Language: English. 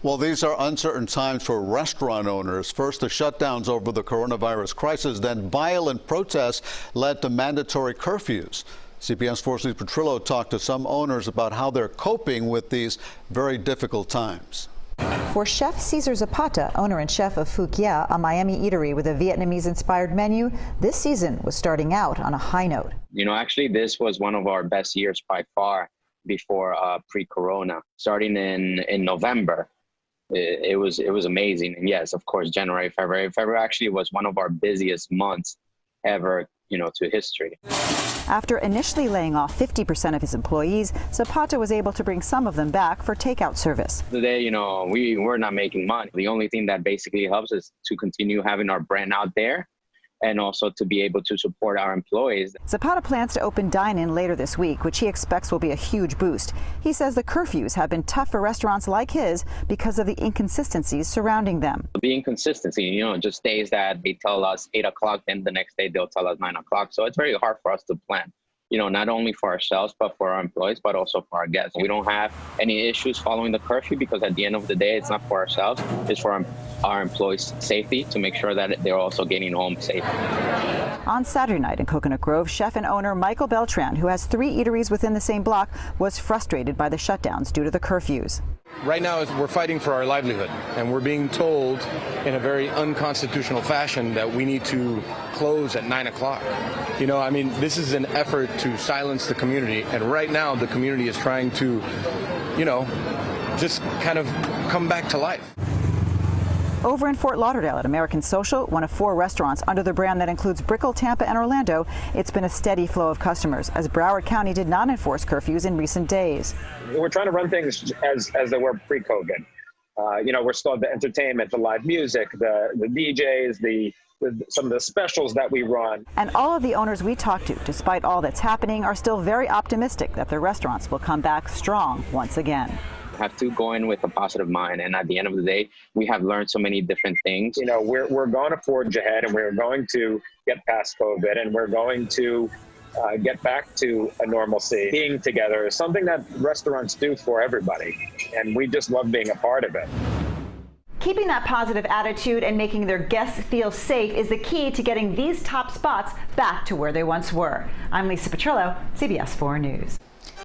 Well, these are uncertain times for restaurant owners. First, the shutdowns over the coronavirus crisis, then violent protests led to mandatory curfews. CBS 4's Petrillo talked to some owners about how they're coping with these very difficult times. For Chef Cesar Zapata, owner and chef of Phu Gia, a Miami eatery with a Vietnamese-inspired menu, this season was starting out on a high note. Actually, this was one of our best years by far before pre-corona. Starting in November, it was amazing. And yes, of course, January, February actually was one of our busiest months ever, to history. After initially laying off 50% of his employees, Zapata was able to bring some of them back for takeout service. Today, we're not making money. The only thing that basically helps is to continue having our brand out there and also to be able to support our employees. Zapata plans to open dine-in later this week, which he expects will be a huge boost. He says the curfews have been tough for restaurants like his because of the inconsistencies surrounding them. The inconsistency, just days that they tell us 8 o'clock, then the next day they'll tell us 9 o'clock. So it's very hard for us to plan, not only for ourselves, but for our employees, but also for our guests. We don't have any issues following the curfew because at the end of the day, it's not for ourselves, it's for our employees' safety to make sure that they're also getting home safe. On Saturday night in Coconut Grove, chef and owner Michael Beltran, who has 3 eateries within the same block, was frustrated by the shutdowns due to the curfews. Right now, we're fighting for our livelihood, and we're being told in a very unconstitutional fashion that we need to close at 9 o'clock. This is an effort to silence the community, and right now the community is trying to, just kind of come back to life. Over in Fort Lauderdale at American Social, one of 4 restaurants under the brand that includes Brickell, Tampa, and Orlando, it's been a steady flow of customers as Broward County did not enforce curfews in recent days. We're trying to run things as they were pre-COVID. We're still at the entertainment, the live music, the DJs, some of the specials that we run. And all of the owners we talked to, despite all that's happening, are still very optimistic that their restaurants will come back strong once again. Have to go in with a positive mind, and at the end of the day, we have learned so many different things. We're going to forge ahead, and we're going to get past COVID, and we're going to get back to a normalcy. Being together is something that restaurants do for everybody, and we just love being a part of it. Keeping that positive attitude and making their guests feel safe is the key to getting these top spots back to where they once were. I'm Lisa Petrillo, CBS 4 News.